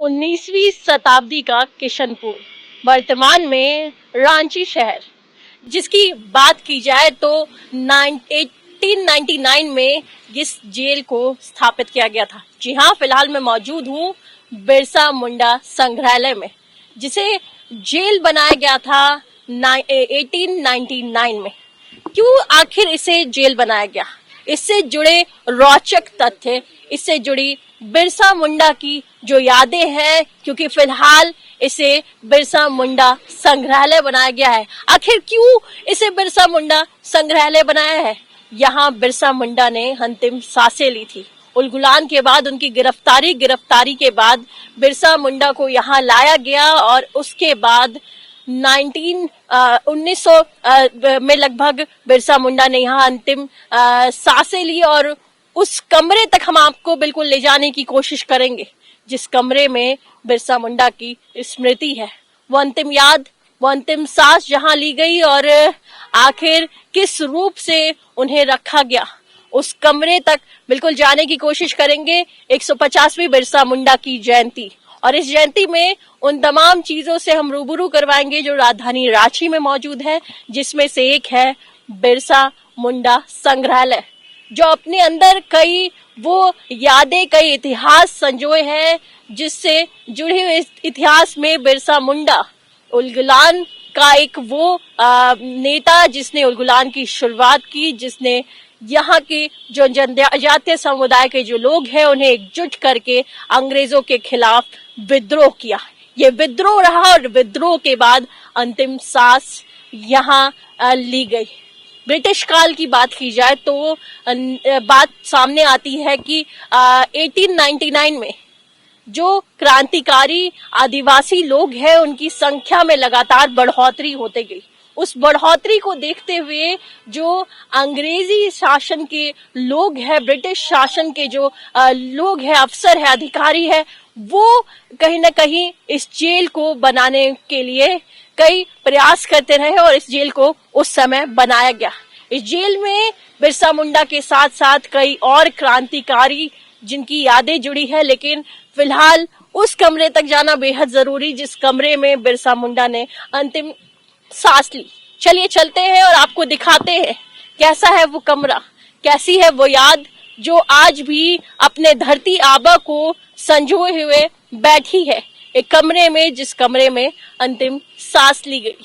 19वीं शताब्दी का किशनपुर, वर्तमान में रांची शहर, जिसकी बात की जाए तो 1899 में इस जेल को स्थापित किया गया था। जी हाँ, फिलहाल मैं मौजूद हूँ बिरसा मुंडा संग्रहालय में, जिसे जेल बनाया गया था 1899 में। क्यों आखिर इसे जेल बनाया गया? इससे जुड़े रोचक तथ्य, इससे जुड़ी बिरसा मुंडा की जो यादें हैं, क्योंकि फिलहाल इसे बिरसा मुंडा संग्रहालय बनाया गया है। आखिर क्यों इसे बिरसा मुंडा संग्रहालय बनाया है? यहाँ बिरसा मुंडा ने अंतिम सांसें ली थी। उलगुलान के बाद उनकी गिरफ्तारी के बाद बिरसा मुंडा को यहाँ लाया गया और उसके बाद 1900 में लगभग बिरसा मुंडा ने यहाँ अंतिम सांसें ली। और उस कमरे तक हम आपको बिल्कुल ले जाने की कोशिश करेंगे जिस कमरे में बिरसा मुंडा की स्मृति है, वो अंतिम याद, वो अंतिम सांस जहाँ ली गई और आखिर किस रूप से उन्हें रखा गया, उस कमरे तक बिल्कुल जाने की कोशिश करेंगे। 150वीं बिरसा मुंडा की जयंती, और इस जयंती में उन तमाम चीजों से हम रूबरू करवाएंगे जो राजधानी रांची में मौजूद है, जिसमें से एक है बिरसा मुंडा संग्रहालय, जो अपने अंदर कई वो यादें, कई इतिहास संजोए हैं, जिससे जुड़े हुए इतिहास में बिरसा मुंडा उलगुलान का एक वो नेता जिसने उलगुलान की शुरुआत की, जिसने यहाँ के जो जनजातीय समुदाय के जो लोग हैं उन्हें एकजुट करके अंग्रेजों के खिलाफ विद्रोह किया। ये विद्रोह रहा और विद्रोह के बाद अंतिम सांस यहाँ ली गई। ब्रिटिश काल की बात की जाए तो बात सामने आती है कि 1899 में जो क्रांतिकारी आदिवासी लोग हैं उनकी संख्या में लगातार बढ़ोतरी होते गई। उस बढ़ोतरी को देखते हुए जो अंग्रेजी शासन के लोग हैं, ब्रिटिश शासन के जो लोग हैं, अफसर है, अधिकारी है, वो कहीं ना कहीं इस जेल को बनाने के लिए कई प्रयास करते रहे और इस जेल को उस समय बनाया गया। इस जेल में बिरसा मुंडा के साथ साथ कई और क्रांतिकारी जिनकी यादें जुड़ी है, लेकिन फिलहाल उस कमरे तक जाना बेहद जरूरी जिस कमरे में बिरसा मुंडा ने अंतिम सांस ली। चलिए चलते हैं और आपको दिखाते हैं कैसा है वो कमरा, कैसी है वो याद जो आज भी अपने धरती आबा को संजोए हुए बैठी है एक कमरे में, जिस कमरे में अंतिम सांस ली गई।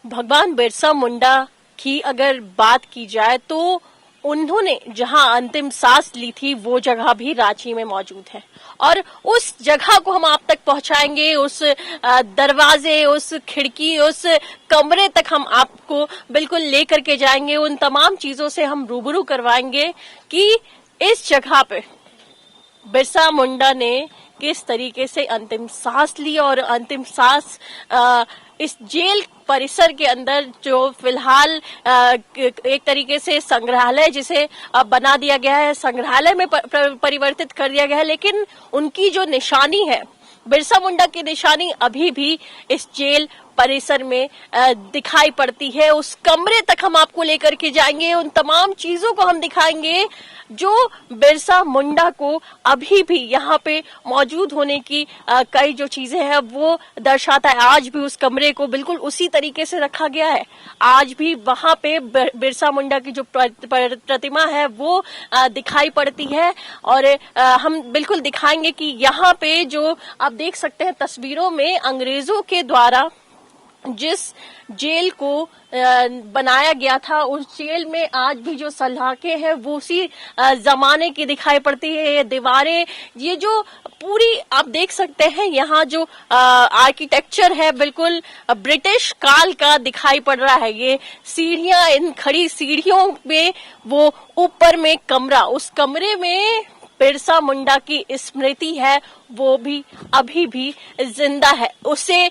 भगवान बिरसा मुंडा की अगर बात की जाए तो उन्होंने जहां अंतिम सांस ली थी वो जगह भी रांची में मौजूद है, और उस जगह को हम आप तक पहुंचाएंगे। उस दरवाजे, उस खिड़की, उस कमरे तक हम आपको बिल्कुल लेकर के जाएंगे। उन तमाम चीजों से हम रूबरू करवाएंगे कि इस जगह पे बिरसा मुंडा ने किस तरीके से अंतिम सांस ली और अंतिम सांस इस जेल परिसर के अंदर जो फिलहाल एक तरीके से संग्रहालय जिसे बना दिया गया है, संग्रहालय में परिवर्तित कर दिया गया है, लेकिन उनकी जो निशानी है, बिरसा मुंडा की निशानी अभी भी इस जेल परिसर में दिखाई पड़ती है। उस कमरे तक हम आपको लेकर के जाएंगे, उन तमाम चीजों को हम दिखाएंगे जो बिरसा मुंडा को अभी भी यहाँ पे मौजूद होने की कई जो चीजें हैं वो दर्शाता है। आज भी उस कमरे को बिल्कुल उसी तरीके से रखा गया है। आज भी वहां पे बिरसा मुंडा की जो प्रतिमा है वो दिखाई पड़ती है, और हम बिल्कुल दिखाएंगे कि यहाँ पे जो आप देख सकते हैं तस्वीरों में अंग्रेजों के द्वारा जिस जेल को बनाया गया था, उस जेल में आज भी जो सलाखें हैं वो उसी जमाने की दिखाई पड़ती है। ये दीवारें, ये जो पूरी आप देख सकते हैं यहाँ जो आर्किटेक्चर है बिल्कुल ब्रिटिश काल का दिखाई पड़ रहा है। ये सीढ़ियां, इन खड़ी सीढ़ियों में वो ऊपर में कमरा, उस कमरे में बिरसा मुंडा की स्मृति है, वो भी अभी भी जिंदा है। उसे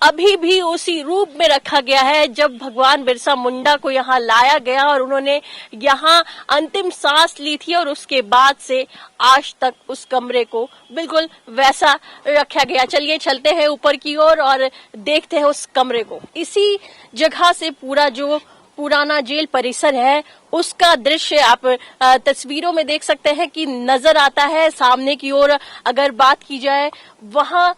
अभी भी उसी रूप में रखा गया है जब भगवान बिरसा मुंडा को यहाँ लाया गया और उन्होंने यहाँ अंतिम सांस ली थी, और उसके बाद से आज तक उस कमरे को बिल्कुल वैसा रखा गया। चलिए चलते हैं ऊपर की ओर और देखते हैं उस कमरे को। इसी जगह से पूरा जो पुराना जेल परिसर है उसका दृश्य आप तस्वीरों में देख सकते हैं कि नजर आता है। सामने की ओर अगर बात की जाए वहां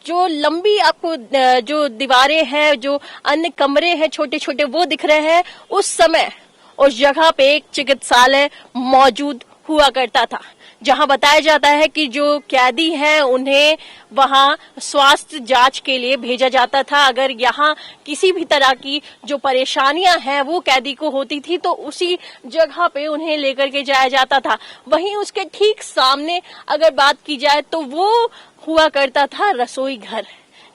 जो लंबी आपको जो दीवारें हैं, जो अन्य कमरे हैं छोटे छोटे वो दिख रहे हैं। उस समय उस जगह पे एक चिकित्सालय मौजूद हुआ करता था, जहां बताया जाता है कि जो कैदी हैं उन्हें वहां स्वास्थ्य जांच के लिए भेजा जाता था। अगर यहां किसी भी तरह की जो परेशानियां हैं वो कैदी को होती थी तो उसी जगह पे उन्हें लेकर के जाया जाता था। वहीं उसके ठीक सामने अगर बात की जाए तो वो हुआ करता था रसोई घर,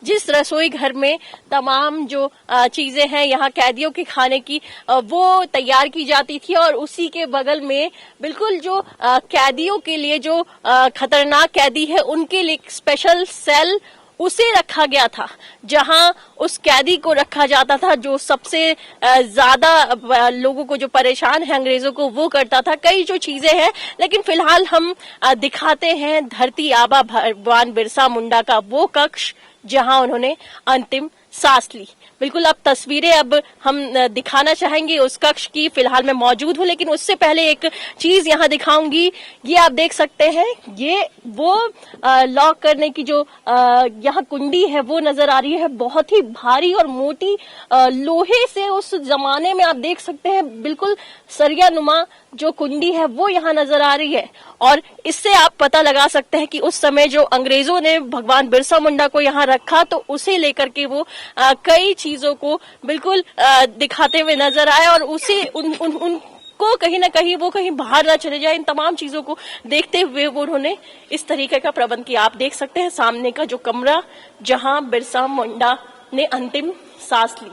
जिस रसोई घर में तमाम जो चीजें हैं यहाँ कैदियों के खाने की वो तैयार की जाती थी। और उसी के बगल में बिल्कुल जो कैदियों के लिए जो खतरनाक कैदी है उनके लिए एक स्पेशल सेल उसे रखा गया था, जहां उस कैदी को रखा जाता था जो सबसे ज्यादा लोगों को जो परेशान है अंग्रेजों को वो करता था। कई जो चीजें हैं, लेकिन फिलहाल हम दिखाते हैं धरती आबा भगवान बिरसा मुंडा का वो कक्ष जहां उन्होंने अंतिम सांस ली। बिल्कुल अब तस्वीरें अब हम दिखाना चाहेंगे उस कक्ष की। फिलहाल मैं मौजूद हूं, लेकिन उससे पहले एक चीज यहां दिखाऊंगी। ये आप देख सकते हैं, ये वो लॉक करने की जो यहाँ कुंडी है वो नजर आ रही है। बहुत ही भारी और मोटी लोहे से उस जमाने में आप देख सकते हैं बिल्कुल सरिया नुमा जो कुंडी है वो यहाँ नजर आ रही है। और इससे आप पता लगा सकते हैं कि उस समय जो अंग्रेजों ने भगवान बिरसा मुंडा को यहाँ रखा तो उसे लेकर के वो कई चीजों को बिल्कुल दिखाते हुए नजर आए और उसे उनको कहीं ना कहीं वो कहीं बाहर ना चले जाए, इन तमाम चीजों को देखते हुए वो उन्होंने इस तरीके का प्रबंध किया। आप देख सकते हैं सामने का जो कमरा जहां बिरसा मुंडा ने अंतिम सांस ली,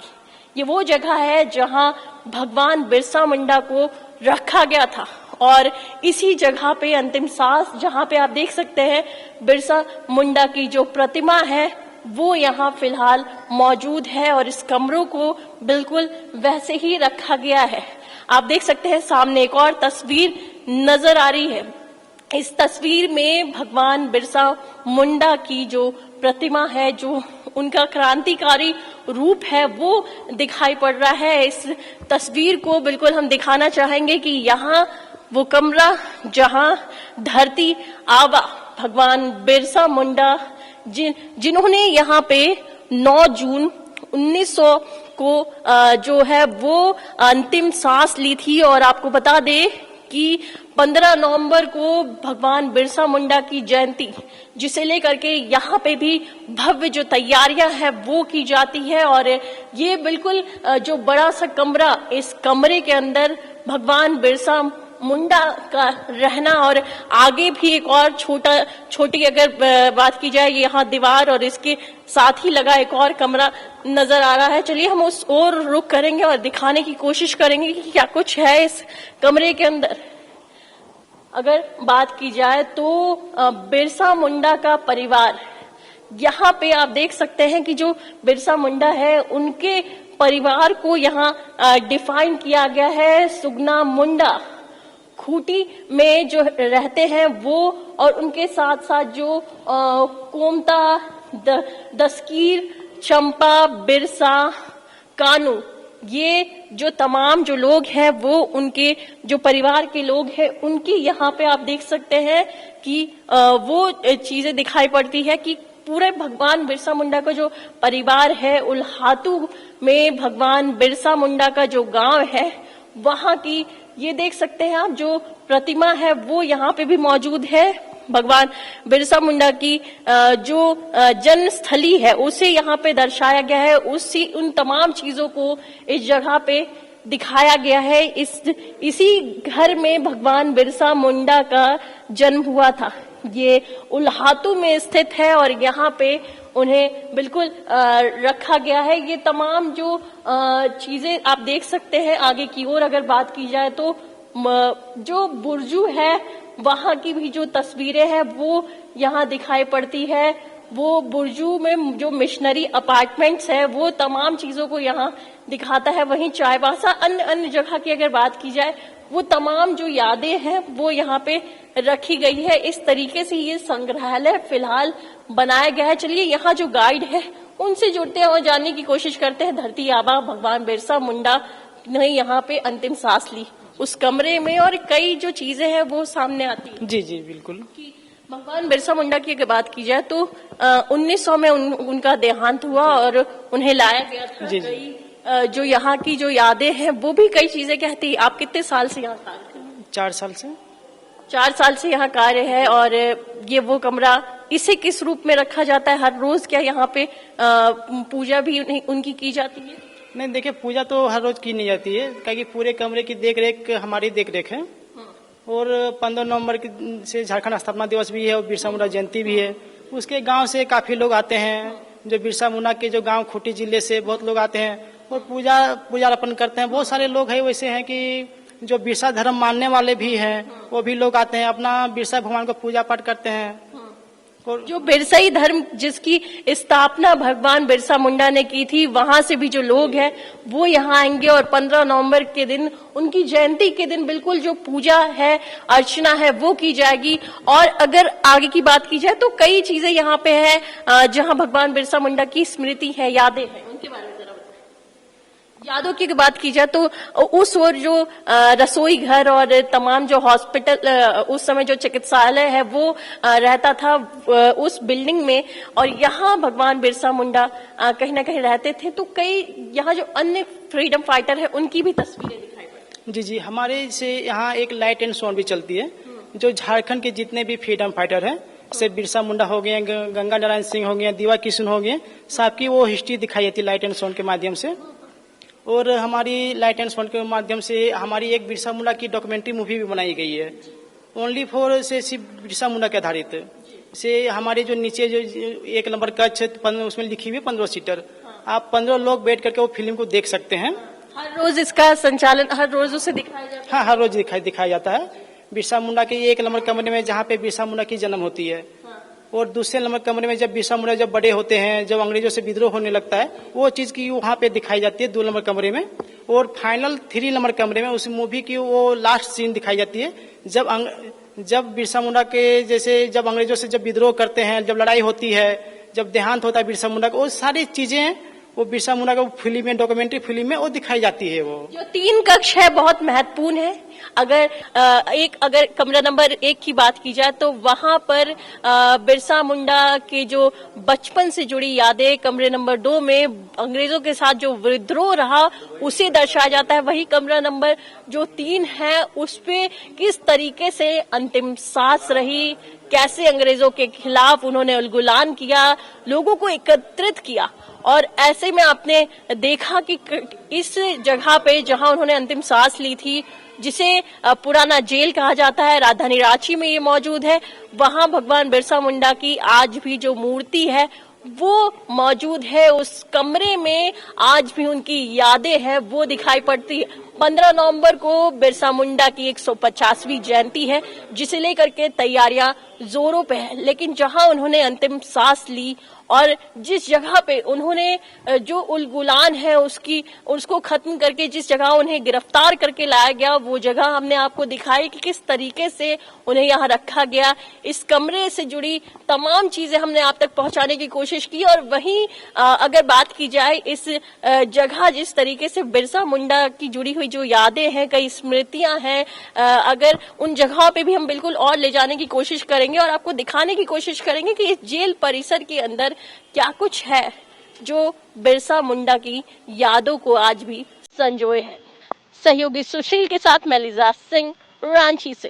ये वो जगह है जहां भगवान बिरसा मुंडा को रखा गया था। और इसी जगह पे अंतिम सांस, जहां पे आप देख सकते हैं बिरसा मुंडा की जो प्रतिमा है वो यहाँ फिलहाल मौजूद है और इस कमरों को बिल्कुल वैसे ही रखा गया है। आप देख सकते हैं सामने एक और तस्वीर नजर आ रही है। इस तस्वीर में भगवान बिरसा मुंडा की जो प्रतिमा है, जो उनका क्रांतिकारी रूप है वो दिखाई पड़ रहा है। इस तस्वीर को बिल्कुल हम दिखाना चाहेंगे कि यहाँ वो कमरा जहाँ धरती आबा भगवान बिरसा मुंडा जिन्होंने यहाँ पे 9 जून 1900 को जो है वो अंतिम सांस ली थी। और आपको बता दें कि 15 नवंबर को भगवान बिरसा मुंडा की जयंती, जिसे लेकर के यहाँ पे भी भव्य जो तैयारियां हैं वो की जाती है। और ये बिल्कुल जो बड़ा सा कमरा, इस कमरे के अंदर भगवान बिरसा मुंडा का रहना और आगे भी एक और छोटी अगर बात की जाए, यहाँ दीवार और इसके साथ ही लगा एक और कमरा नजर आ रहा है। चलिए हम उस ओर रुख करेंगे और दिखाने की कोशिश करेंगे कि क्या कुछ है इस कमरे के अंदर। अगर बात की जाए तो बिरसा मुंडा का परिवार, यहाँ पे आप देख सकते हैं कि जो बिरसा मुंडा है उनके परिवार को यहाँ डिफाइन किया गया है। सुगना मुंडा खूंटी में जो रहते हैं वो, और उनके साथ साथ जो कोमता, दस्कीर, चंपा, बिरसा, कानू, ये जो तमाम जो लोग हैं वो उनके जो परिवार के लोग हैं उनकी यहाँ पे आप देख सकते हैं कि वो चीजें दिखाई पड़ती है कि पूरे भगवान बिरसा मुंडा का जो परिवार है, उल्हातू में भगवान बिरसा मुंडा का जो गांव है वहां की ये देख सकते हैं आप जो प्रतिमा है वो यहाँ पे भी मौजूद है। भगवान बिरसा मुंडा की जो जन्म स्थली है उसे यहाँ पे दर्शाया गया है। उन तमाम चीजों को इस जगह पे दिखाया गया है। इसी घर में भगवान बिरसा मुंडा का जन्म हुआ था। ये उल्हातू में स्थित है और यहाँ पे उन्हें बिल्कुल रखा गया है। ये तमाम जो चीजें आप देख सकते हैं। आगे की ओर अगर बात की जाए तो जो बुर्जू है वहां की भी जो तस्वीरें हैं वो यहाँ दिखाई पड़ती है। वो बुर्जू में जो मिशनरी अपार्टमेंट्स है वो तमाम चीजों को यहाँ दिखाता है। वहीं चाईबासा अन्य जगह की अगर बात की जाए वो तमाम जो यादें हैं वो यहाँ पे रखी गई है। इस तरीके से ये संग्रहालय फिलहाल बनाया गया है। चलिए यहाँ जो गाइड है उनसे जुड़ते हैं और जानने की कोशिश करते हैं धरती आबा भगवान बिरसा मुंडा ने यहाँ पे अंतिम सांस ली उस कमरे में, और कई जो चीजें हैं वो सामने आती हैं। जी जी बिल्कुल। कि भगवान बिरसा मुंडा की अगर बात की जाए तो 1900 में उनका देहांत हुआ और उन्हें लाया गया था। जी, जी। कई जो यहाँ की जो यादें हैं वो भी कई चीजें कहती है। आप कितने साल से यहाँ कार्य कर रहे हैं? 4 साल से। 4 साल से यहाँ कार्य है। और ये वो कमरा, इसे किस रूप में रखा जाता है? हर रोज क्या यहाँ पे पूजा भी उनकी की जाती है? नहीं देखिए, पूजा तो हर रोज की नहीं जाती है, क्योंकि पूरे कमरे की देख रेख हमारी देख रेख है। और 15 नवंबर से झारखंड स्थापना दिवस भी है और बिरसा मुंडा जयंती भी है। उसके गांव से काफी लोग आते हैं, जो बिरसा मुंडा के जो गांव खूंटी जिले से बहुत लोग आते हैं और पूजा अर्पण करते हैं। बहुत सारे लोग हैं वैसे हैं कि जो बिरसा धर्म मानने वाले भी हैं, वो भी लोग आते हैं, अपना बिरसा भगवान को पूजा पाठ करते हैं। और जो बिरसाई धर्म जिसकी स्थापना भगवान बिरसा मुंडा ने की थी, वहां से भी जो लोग हैं वो यहाँ आएंगे और 15 नवंबर के दिन, उनकी जयंती के दिन, बिल्कुल जो पूजा है, अर्चना है, वो की जाएगी। और अगर आगे की बात की जाए तो कई चीजें यहाँ पे है जहाँ भगवान बिरसा मुंडा की स्मृति है, यादें हैं, उनके बारे में जरा बताएं। यादों की बात की जाए तो उस ओर जो रसोई घर और तमाम जो हॉस्पिटल, उस समय जो चिकित्सालय है वो रहता था उस बिल्डिंग में, और यहाँ भगवान बिरसा मुंडा कहीं ना कहीं रहते थे। तो कई यहाँ जो अन्य फ्रीडम फाइटर है उनकी भी तस्वीरें दिखाई पड़ती। जी जी, हमारे से यहाँ एक लाइट एंड साउंड भी चलती है, जो झारखंड के जितने भी फ्रीडम फाइटर हैं, जैसे बिरसा मुंडा हो गए, गंगा नारायण सिंह हो गए, दीवा किशन हो गए, सबकी वो हिस्ट्री दिखाई जाती है लाइट एंड साउंड के माध्यम से। और हमारी लाइट एंड साउंड के माध्यम से हमारी एक बिरसा मुंडा की डॉक्यूमेंट्री मूवी भी बनाई गई है, ओनली फॉर से सिर्फ बिरसा मुंडा के आधारित से। हमारे जो नीचे जो 1 नंबर कक्ष, उसमें लिखी हुई 15 सीटर, आप 15 लोग बैठ करके वो फिल्म को देख सकते हैं। हर रोज इसका संचालन, हर रोज उसे दिखाया जाता है। हाँ, हर रोज दिखाया जाता है। बिरसा मुंडा के 1 नंबर कमरे में, जहाँ पे बिरसा मुंडा की जन्म होती है, और दूसरे नंबर कमरे में जब बिरसा मुंडा जब बड़े होते हैं, जब अंग्रेजों से विद्रोह होने लगता है, वो चीज की वहाँ पे दिखाई जाती है 2 नंबर कमरे में। और फाइनल 3 नंबर कमरे में उस मूवी की वो लास्ट सीन दिखाई जाती है, जब बिरसा मुंडा के जैसे जब अंग्रेजों से जब विद्रोह करते हैं, जब लड़ाई होती है, जब देहांत होता है बिरसा मुंडा का, वो सारी चीजें वो बिरसा मुंडा का फिल्म में, डॉक्यूमेंट्री फिल्म में वो दिखाई जाती है। वो जो 3 कक्ष है बहुत महत्वपूर्ण है। अगर कमरा नंबर 1 की बात की जाए तो वहां पर बिरसा मुंडा के जो बचपन से जुड़ी यादें, कमरे नंबर 2 में अंग्रेजों के साथ जो विद्रोह रहा उसे दर्शाया जाता है। वही कमरा नंबर जो 3 है उस पे किस तरीके से अंतिम सांस रही, कैसे अंग्रेजों के खिलाफ उन्होंने उलगुलान किया, लोगों को एकत्रित किया। और ऐसे में आपने देखा कि इस जगह पे जहां उन्होंने अंतिम सांस ली थी, जिसे पुराना जेल कहा जाता है, राजधानी रांची में ये मौजूद है, वहां भगवान बिरसा मुंडा की आज भी जो मूर्ति है वो मौजूद है। उस कमरे में आज भी उनकी यादें हैं, वो दिखाई पड़ती है। 15 नवंबर को बिरसा मुंडा की 150वीं जयंती है, जिसे लेकर के तैयारियां जोरों पे है। लेकिन जहां उन्होंने अंतिम सांस ली और जिस जगह पे उन्होंने जो उलगुलान है उसको खत्म करके जिस जगह उन्हें गिरफ्तार करके लाया गया, वो जगह हमने आपको दिखाई कि किस तरीके से उन्हें यहाँ रखा गया। इस कमरे से जुड़ी तमाम चीजें हमने आप तक पहुंचाने की कोशिश की। और वहीं अगर बात की जाए इस जगह, जिस तरीके से बिरसा मुंडा की जुड़ी हुई जो यादें हैं, कई स्मृतियां हैं, अगर उन जगहों पे भी हम बिल्कुल और ले जाने की कोशिश करेंगे और आपको दिखाने की कोशिश करेंगे कि इस जेल परिसर के अंदर क्या कुछ है जो बिरसा मुंडा की यादों को आज भी संजोए है। सहयोगी सुशील के साथ मैं लिजा सिंह, रांची से।